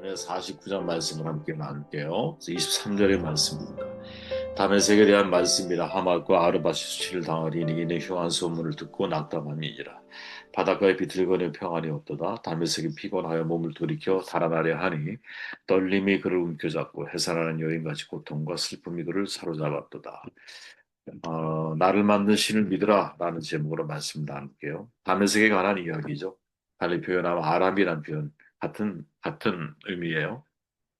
이번에 49장 말씀을 함께 나눌게요. 23절의 말씀입니다. 다메섹에 대한 말씀이라. 하맛과 아르밧이 수치를 당하리니 이는 흉한 소문을 듣고 낙담함이니라. 바닷가에 비틀거리는 평안이 없도다. 다메섹이 피곤하여 몸을 돌이켜 달아나려 하니 떨림이 그를 움켜잡고 해산하는 여인같이 고통과 슬픔이 그를 사로잡았도다. 나를 만든 신을 믿으라 라는 제목으로 말씀 나눌게요. 다메섹에 관한 이야기죠. 달리 표현하면 아람이란 표현 같은 의미예요.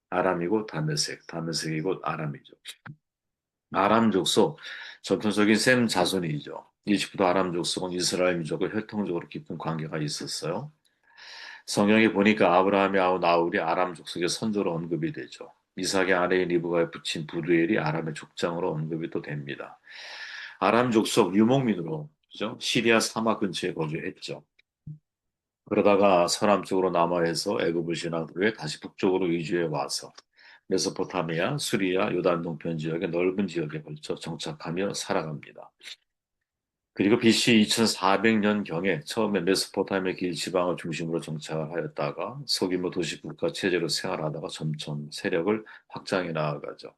아람이고 다메섹, 다메섹이 곧 아람이죠. 아람 족속, 전통적인 셈 자손이죠. 이집트 아람 족속은 이스라엘 민족과 혈통적으로 깊은 관계가 있었어요. 성경에 보니까 아브라함이 아우 나홀이 아람 족속의 선조로 언급이 되죠. 이삭의 아내인 리브가에 붙인 부두엘이 아람의 족장으로 언급이 또 됩니다. 아람 족속 유목민으로, 그죠? 시리아 사막 근처에 거주했죠. 그러다가 서남쪽으로 남하해서 애굽을 지난 후에 다시 북쪽으로 이주해 와서 메소포타미아, 수리아, 요단 동편 지역의 넓은 지역에 걸쳐 정착하며 살아갑니다. 그리고 BC 2400년경에 처음에 메소포타미아 길 지방을 중심으로 정착을 하였다가 소규모 도시 국가 체제로 생활하다가 점점 세력을 확장해 나아가죠.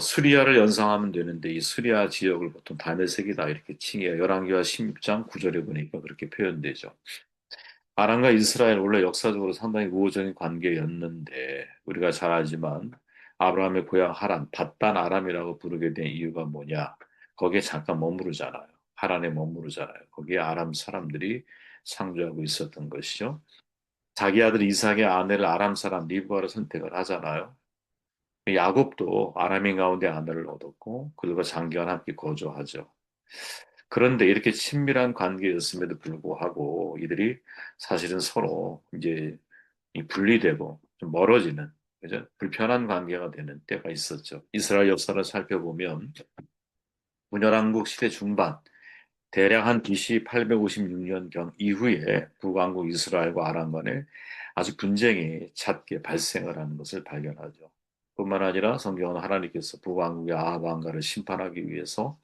수리아를 연상하면 되는데 이 수리아 지역을 보통 다메섹이다 이렇게 칭해요. 열왕기와 16장 9절에 보니까 그렇게 표현되죠. 아람과 이스라엘 원래 역사적으로 상당히 우호적인 관계였는데 우리가 잘 알지만 아브라함의 고향 하란, 밧단 아람이라고 부르게 된 이유가 뭐냐? 거기에 잠깐 머무르잖아요. 하란에 머무르잖아요. 거기에 아람 사람들이 상주하고 있었던 것이죠. 자기 아들 이삭의 아내를 아람 사람 리브가로 선택을 하잖아요. 야곱도 아람인 가운데 아내를 얻었고 그들과 장기간 함께 거주하죠. 그런데 이렇게 친밀한 관계였음에도 불구하고 이들이 사실은 서로 이제 이 분리되고 좀 멀어지는, 그죠? 불편한 관계가 되는 때가 있었죠. 이스라엘 역사를 살펴보면 분열왕국 시대 중반 대략 한 BC 856년경 이후에 북왕국 이스라엘과 아람 간에 아주 분쟁이 잦게 발생을 하는 것을 발견하죠. 뿐만 아니라 성경은 하나님께서 북왕국의 아합 왕가를 심판하기 위해서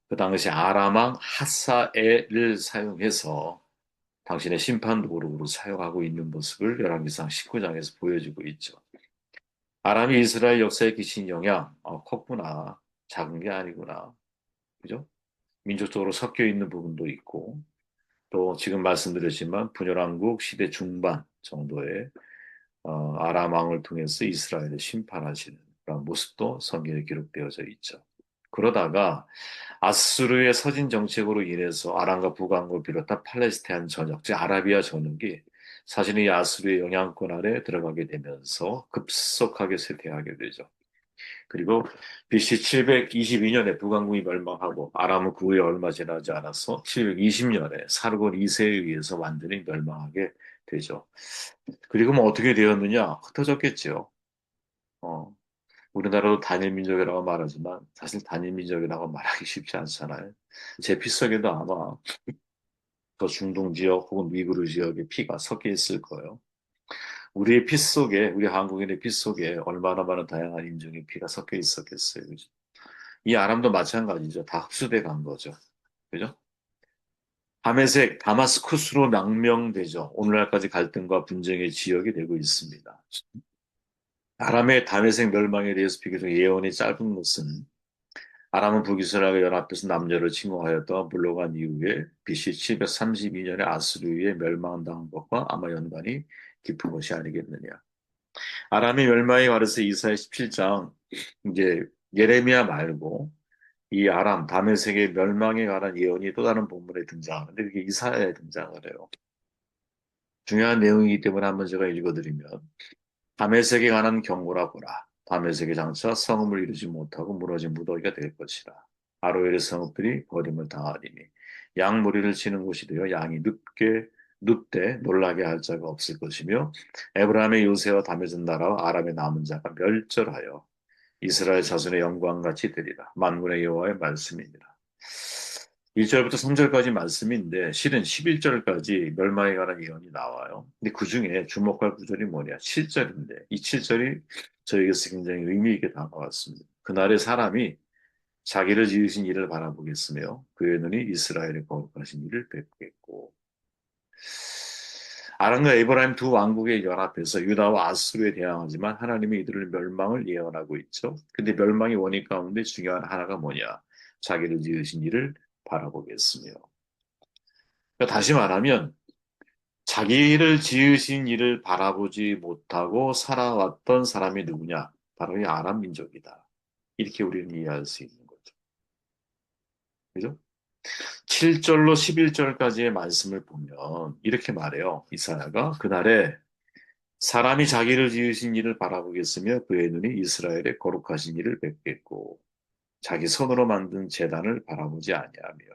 그 당시 아람왕 하사엘을 사용해서 당신의 심판 도구로 사용하고 있는 모습을 열왕기상 19장에서 보여주고 있죠. 아람이 이스라엘 역사에 끼친 영향, 컸구나. 작은 게 아니구나. 그죠? 민족적으로 섞여 있는 부분도 있고, 또 지금 말씀드렸지만 분열왕국 시대 중반 정도의 아람 왕을 통해서 이스라엘을 심판하시는 그런 모습도 성경에 기록되어져 있죠. 그러다가 아수르의 서진 정책으로 인해서 아람과 북왕국을 비롯한 팔레스타인 전역, 즉 아라비아 전역이 사실 이 아수르의 영향권 아래 들어가게 되면서 급속하게 쇠퇴하게 되죠. 그리고 BC 722년에 북왕국이 멸망하고 아람은 그 후에 얼마 지나지 않아서 720년에 사르곤 2세에 의해서 완전히 멸망하게 되죠. 그리고 뭐 어떻게 되었느냐? 흩어졌겠죠. 어, 우리나라도 단일 민족이라고 말하지만 사실 단일 민족이라고 말하기 쉽지 않잖아요. 제 피 속에도 아마 더 중동 지역 혹은 위구르 지역의 피가 섞여 있을 거예요. 우리의 피 속에, 우리 한국인의 피 속에 얼마나 많은 다양한 인종의 피가 섞여 있었겠어요. 그죠? 이 아람도 마찬가지죠. 다 흡수돼 간 거죠. 그죠? 다메섹, 다마스쿠스로 망명되죠. 오늘날까지 갈등과 분쟁의 지역이 되고 있습니다. 아람의 다메섹 멸망에 대해서 비교적 예언이 짧은 것은 아람은 북이스라엘과 연합해서 남녀를 침공하였다가 물러간 이후에 BC 732년에 아수르에 멸망당한 것과 아마 연관이 깊은 것이 아니겠느냐. 아람의 멸망에 관해서 이사야 17장 이제 예레미야 말고 이 아람 다메섹의 멸망에 관한 예언이 또 다른 본문에 등장하는데 그게 이사야에 등장을 해요. 중요한 내용이기 때문에 한번 제가 읽어드리면 다메섹에 관한 경고라 보라. 다메섹의 장차 성읍을 이루지 못하고 무너진 무더기가 될 것이라. 아로엘의 성읍들이 버림을 당하리니 양무리를 치는 곳이 되어 양이 눕되 놀라게 할 자가 없을 것이며 에브라임의 요새와 다메섹 나라와 아람의 남은 자가 멸절하여 이스라엘 자손의 영광같이 되리라. 만군의 여호와의 말씀이니라. 1절부터 3절까지 말씀인데 실은 11절까지 멸망에 관한 예언이 나와요. 근데 그 중에 주목할 구절이 뭐냐? 7절인데 이 7절이 저에게서 굉장히 의미 있게 다가왔습니다. 그날의 사람이 자기를 지으신 이를 바라보겠으며 그의 눈이 이스라엘의 거룩하신 이를 뵙겠고 아람과 에브라임 두 왕국의 연합해서 유다와 아수르에 대항하지만 하나님이 이들을 멸망을 예언하고 있죠. 근데 멸망의 원인 가운데 중요한 하나가 뭐냐? 자기를 지으신 이를 바라보겠으며. 그러니까 다시 말하면 자기를 지으신 이를 바라보지 못하고 살아왔던 사람이 누구냐? 바로 이 아람 민족이다. 이렇게 우리는 이해할 수 있는 거죠. 그죠? 7절로 11절까지의 말씀을 보면 이렇게 말해요. 이사야가 그날에 사람이 자기를 지으신 이를 바라보겠으며 그의 눈이 이스라엘의 거룩하신 이를 뵙겠고 자기 손으로 만든 제단을 바라보지 아니하며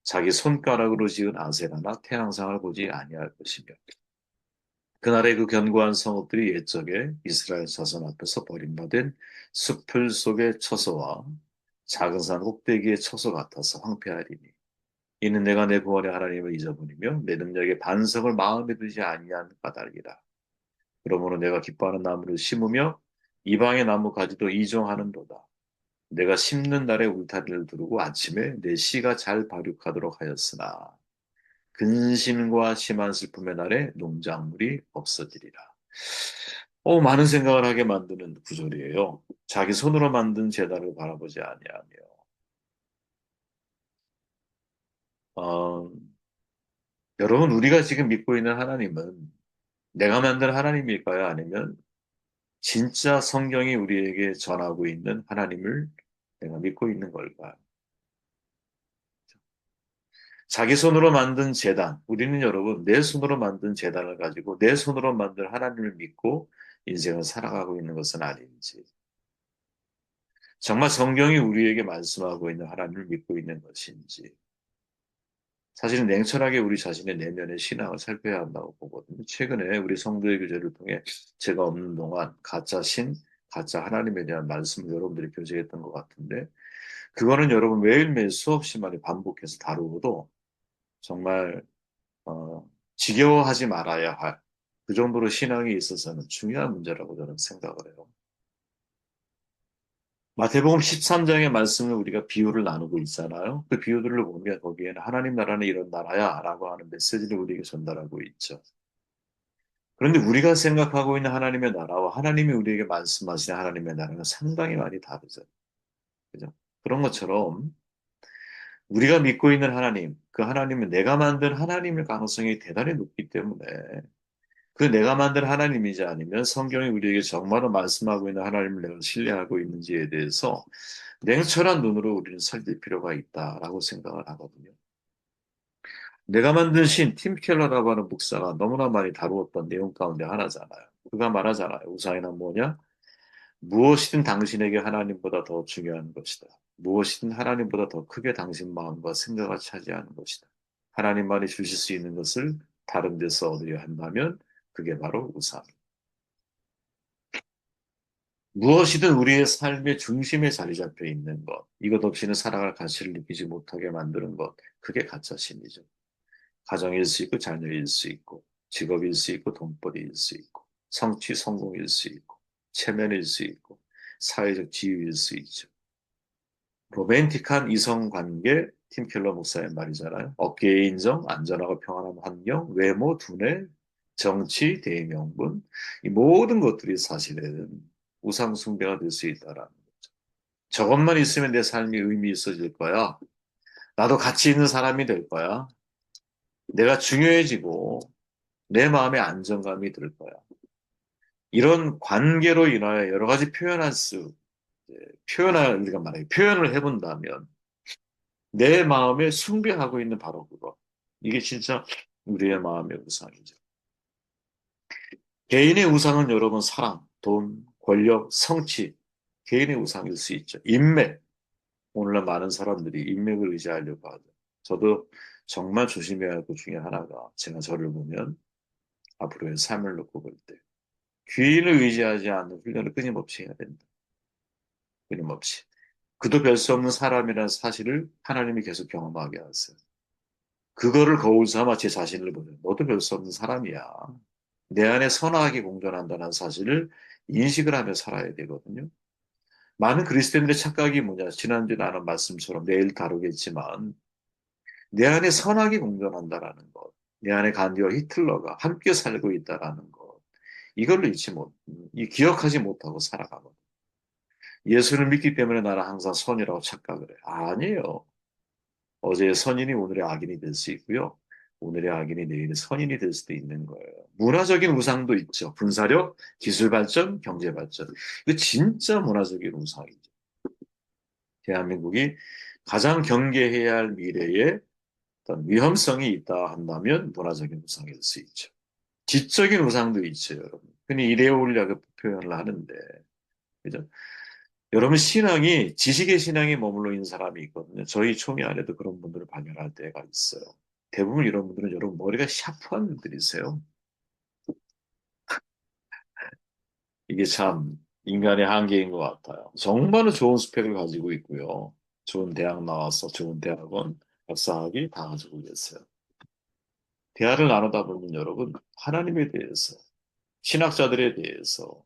자기 손가락으로 지은 아세라나 태양상을 보지 아니할 것이며 그날의 그 견고한 성읍들이 옛적에 이스라엘 자손 앞에서 버림받은 숲풀 속의 처소와 작은 산 꼭대기의 처소 같아서 황폐하리니 이는 내가 내 구원의 하나님을 잊어버리며 내 능력의 반석을 마음에 두지 아니한 까닭이라. 그러므로 내가 기뻐하는 나무를 심으며 이방의 나무 가지도 이종하는도다. 내가 심는 날에 울타리를 두르고 아침에 내 씨가 잘 발육하도록 하였으나 근심과 심한 슬픔의 날에 농작물이 없어지리라. 많은 생각을 하게 만드는 구절이에요. 자기 손으로 만든 제단을 바라보지 아니하며 어, 여러분 우리가 지금 믿고 있는 하나님은 내가 만든 하나님일까요? 아니면 진짜 성경이 우리에게 전하고 있는 하나님을 내가 믿고 있는 걸까요? 자기 손으로 만든 재단, 우리는 여러분 내 손으로 만든 재단을 가지고 내 손으로 만든 하나님을 믿고 인생을 살아가고 있는 것은 아닌지, 정말 성경이 우리에게 말씀하고 있는 하나님을 믿고 있는 것인지, 사실은 냉철하게 우리 자신의 내면의 신앙을 살펴야 한다고 보거든요. 최근에 우리 성도의 교제를 통해 제가 없는 동안 가짜 신, 가짜 하나님에 대한 말씀을 여러분들이 교제했던 것 같은데, 그거는 여러분 매일매일 수없이 많이 반복해서 다루고도 정말 지겨워하지 말아야 할 그 정도로 신앙에 있어서는 중요한 문제라고 저는 생각을 해요. 마태복음 13장의 말씀을 우리가 비유를 나누고 있잖아요. 그 비유들을 보면 거기에는 하나님 나라는 이런 나라야 라고 하는 메시지를 우리에게 전달하고 있죠. 그런데 우리가 생각하고 있는 하나님의 나라와 하나님이 우리에게 말씀하시는 하나님의 나라는 상당히 많이 다르죠. 그죠? 그런 것처럼 우리가 믿고 있는 하나님, 그 하나님은 내가 만든 하나님일 가능성이 대단히 높기 때문에 그 내가 만든 하나님이지 아니면 성경이 우리에게 정말로 말씀하고 있는 하나님을 내가 신뢰하고 있는지에 대해서 냉철한 눈으로 우리는 살필 필요가 있다라고 생각을 하거든요. 내가 만든 신, 팀 켈러라고 하는 목사가 너무나 많이 다루었던 내용 가운데 하나잖아요. 그가 말하잖아요. 우상이란 뭐냐? 무엇이든 당신에게 하나님보다 더 중요한 것이다. 무엇이든 하나님보다 더 크게 당신 마음과 생각을 차지하는 것이다. 하나님만이 주실 수 있는 것을 다른 데서 얻으려 한다면 그게 바로 우상. 무엇이든 우리의 삶의 중심에 자리 잡혀 있는 것, 이것 없이는 살아갈 가치를 느끼지 못하게 만드는 것, 그게 가짜심이죠. 가정일 수 있고, 자녀일 수 있고, 직업일 수 있고, 돈벌이일 수 있고, 성취, 성공일 수 있고, 체면일 수 있고, 사회적 지위일 수 있죠. 로맨틱한 이성 관계, 팀 켈러 목사의 말이잖아요. 어깨의 인정, 안전하고 평안한 환경, 외모, 두뇌, 정치, 대의명분, 이 모든 것들이 사실은 우상 숭배가 될 수 있다라는 거죠. 저것만 있으면 내 삶이 의미 있어질 거야. 나도 가치 있는 사람이 될 거야. 내가 중요해지고 내 마음에 안정감이 들 거야. 이런 관계로 인하여 여러 가지 우리가 만약에 표현을 해본다면 내 마음에 숭배하고 있는 바로 그거. 이게 진짜 우리의 마음의 우상이죠. 개인의 우상은 여러분 사랑, 돈, 권력, 성취, 개인의 우상일 수 있죠. 인맥. 오늘날 많은 사람들이 인맥을 의지하려고 하죠. 저도 정말 조심해야 할 것 중에 하나가 제가 저를 보면 앞으로의 삶을 놓고 볼 때 귀인을 의지하지 않는 훈련을 끊임없이 해야 된다. 끊임없이. 그도 별 수 없는 사람이라는 사실을 하나님이 계속 경험하게 하세요. 그거를 거울 삼아 제 자신을 보면 너도 별 수 없는 사람이야. 내 안에 선악이 공존한다는 사실을 인식을 하며 살아야 되거든요. 많은 그리스도인들의 착각이 뭐냐? 지난주에 나눈 말씀처럼 내일 다루겠지만 내 안에 선악이 공존한다라는 것. 내 안에 간디와 히틀러가 함께 살고 있다라는 것. 이걸로 이 기억하지 못하고 살아가거든. 예수를 믿기 때문에 나는 항상 선이라고 착각을 해. 아니에요. 어제의 선인이 오늘의 악인이 될 수 있고요. 오늘의 악인이 내일의 선인이 될 수도 있는 거예요. 문화적인 우상도 있죠. 군사력, 기술 발전, 경제 발전. 이거 진짜 문화적인 우상이죠. 대한민국이 가장 경계해야 할 미래에 어떤 위험성이 있다 한다면 문화적인 우상이 될 수 있죠. 지적인 우상도 있죠, 여러분. 흔히 이데올리아가 표현을 하는데, 그죠? 여러분, 신앙이, 지식의 신앙에 머물러 있는 사람이 있거든요. 저희 총회 안에도 그런 분들을 발견할 때가 있어요. 대부분 이런 분들은 여러분, 머리가 샤프한 분들이세요. 이게 참, 인간의 한계인 것 같아요. 정말로 좋은 스펙을 가지고 있고요. 좋은 대학 나와서 좋은 대학원, 박사학위 다 가지고 계세요. 대화를 나누다 보면 여러분, 하나님에 대해서, 신학자들에 대해서,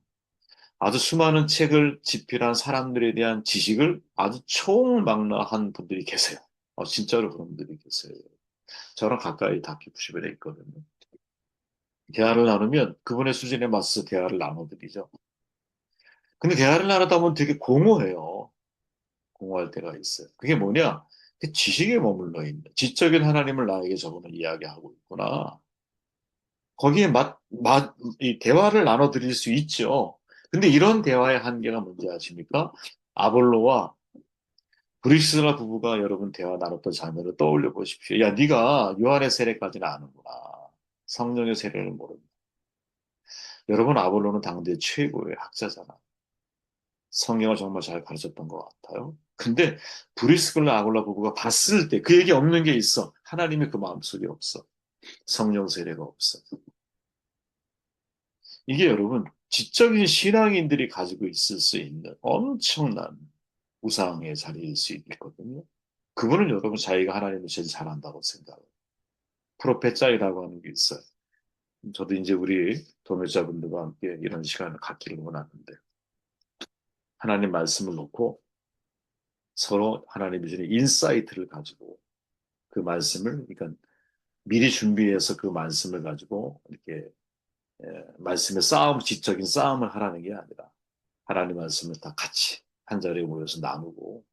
아주 수많은 책을 집필한 사람들에 대한 지식을 아주 총망라한 분들이 계세요. 진짜로 그런 분들이 계세요. 저랑 가까이 다큐 90에 있거든요. 대화를 나누면 그분의 수준에 맞서 대화를 나눠드리죠. 근데 대화를 나누다 보면 되게 공허해요. 공허할 때가 있어요. 그게 뭐냐? 그 지식에 머물러 있는, 지적인 하나님을 나에게 저분은 이야기하고 있구나. 거기에 이 대화를 나눠드릴 수 있죠. 근데 이런 대화의 한계가 뭔지 아십니까? 아볼로와 브릭스라 부부가 여러분 대화 나눴던 장면을 떠올려 보십시오. 야, 네가 요한의 세례까지는 아는구나. 성령의 세례를 모른다. 여러분, 아볼로는 당대 최고의 학자잖아. 성경을 정말 잘 가르쳤던 것 같아요. 근데 브리스글라 아골라 부부가 봤을 때 그 얘기 없는 게 있어. 하나님의 그 마음속에 없어. 성령 세례가 없어. 이게 여러분, 지적인 신앙인들이 가지고 있을 수 있는 엄청난 우상의 자리일 수 있거든요. 그분은 여러분 자기가 하나님을 제일 잘한다고 생각해요. 프로페짜이라고 하는 게 있어요. 저도 이제 우리 동역자분들과 함께 이런 시간을 갖기를 원하는데 하나님 말씀을 놓고 서로 하나님이 주는 인사이트를 가지고 그 말씀을 그러니까 미리 준비해서 그 말씀을 가지고 이렇게 말씀의 지적인 싸움을 하라는 게 아니라 하나님 말씀을 다 같이 한 자리에 모여서 나누고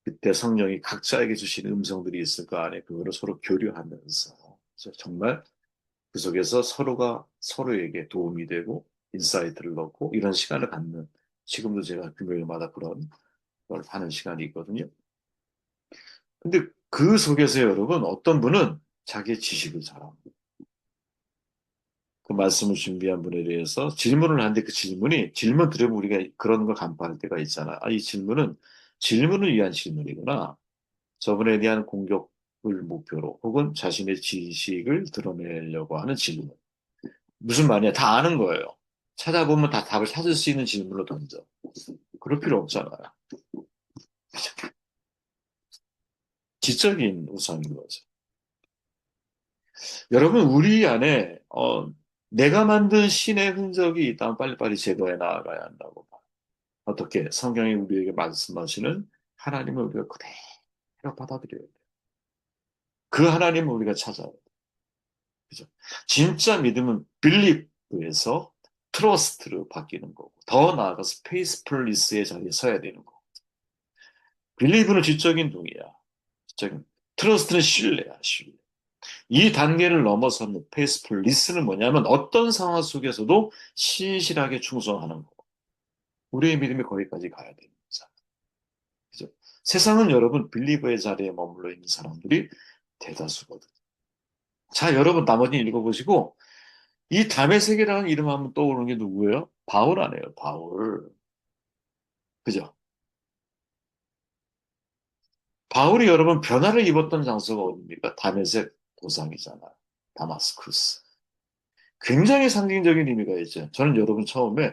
그때 성령이 각자에게 주신 음성들이 있을 거 아니에요. 그거를 서로 교류하면서 정말 그 속에서 서로가 서로에게 도움이 되고 인사이트를 넣고 이런 시간을 갖는 지금도 제가 금요일마다 그런 걸 하는 시간이 있거든요. 근데 그 속에서 여러분 어떤 분은 자기의 지식을 잘합니다. 그 말씀을 준비한 분에 대해서 질문을 하는데 그 질문 들으면 우리가 그런 걸 간파할 때가 있잖아. 이 질문은 질문을 위한 질문이구나. 저분에 대한 공격을 목표로 혹은 자신의 지식을 드러내려고 하는 질문. 무슨 말이야? 다 아는 거예요. 찾아보면 다 답을 찾을 수 있는 질문으로 던져. 그럴 필요 없잖아요. 지적인 우상인 거죠. 여러분, 우리 안에 내가 만든 신의 흔적이 있다면 빨리빨리 제거해 나가야 한다고 봐요. 어떻게? 성경이 우리에게 말씀하시는 하나님을 우리가 그대로 받아들여야 돼요. 그 하나님을 우리가 찾아야 돼요. 그죠? 진짜 믿음은 빌리브에서 트러스트로 바뀌는 거고, 더 나아가서 페이스풀리스의 자리에 서야 되는 거고. 빌리브는 지적인 동의야. 지적인. 트러스트는 신뢰야, 신뢰. 이 단계를 넘어서는 페이스풀 리스는 뭐냐면 어떤 상황 속에서도 신실하게 충성하는 거. 우리의 믿음이 거기까지 가야 되는 거죠. 그죠? 세상은 여러분 빌리버의 자리에 머물러 있는 사람들이 대다수거든. 자, 여러분 나머지 읽어보시고 이 담의 세계라는 이름 하면 떠오르는 게 누구예요? 바울 아니에요, 바울. 그죠? 바울이 여러분 변화를 입었던 장소가 어디입니까? 다메섹 도상이잖아요. 다마스쿠스. 굉장히 상징적인 의미가 있죠. 저는 여러분 처음에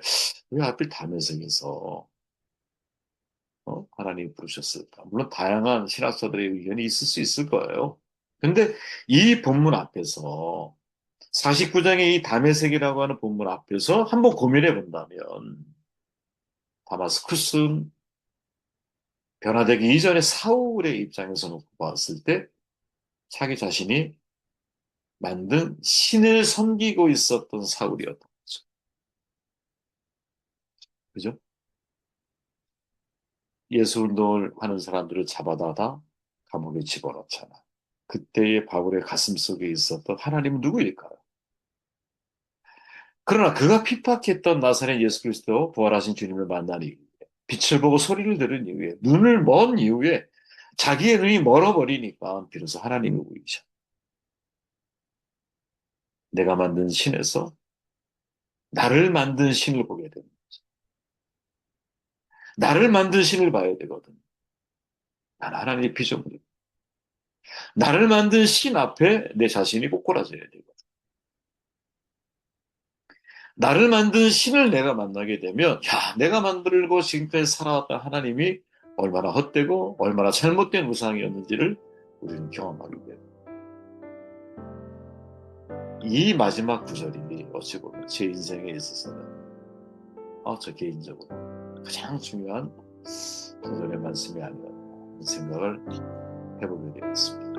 왜 하필 다메섹에서 하나님이 부르셨을까? 물론 다양한 신학자들의 의견이 있을 수 있을 거예요. 근데 이 본문 앞에서 49장의 이 다메섹이라고 하는 본문 앞에서 한번 고민해 본다면 다마스쿠스 변화되기 이전에 사울의 입장에서 놓고 봤을 때 자기 자신이 만든 신을 섬기고 있었던 사울이었던 거죠. 그죠? 예수 운동을 하는 사람들을 잡아다가 감옥에 집어넣잖아. 그때의 바울의 가슴 속에 있었던 하나님은 누구일까요? 그러나 그가 핍박했던 나사렛 예수 그리스도 부활하신 주님을 만난 이후에 빛을 보고 소리를 들은 이후에 눈을 먼 이후에 자기의 눈이 멀어버리니까 비로소 하나님이 보이셔. 내가 만든 신에서 나를 만든 신을 보게 됩니다. 나를 만든 신을 봐야 되거든. 난 하나님의 피조물이고 나를 만든 신 앞에 내 자신이 꼬꾸라져야 되거든. 나를 만든 신을 내가 만나게 되면 야, 내가 만들고 지금까지 살아왔던 하나님이 얼마나 헛되고 얼마나 잘못된 우상이었는지를 우리는 경험하게 돼요. 이 마지막 구절이 어찌 보면 제 인생에 있어서는 저 개인적으로 가장 중요한 구절의 말씀이 아니었나 하는 생각을 해보게 되었습니다.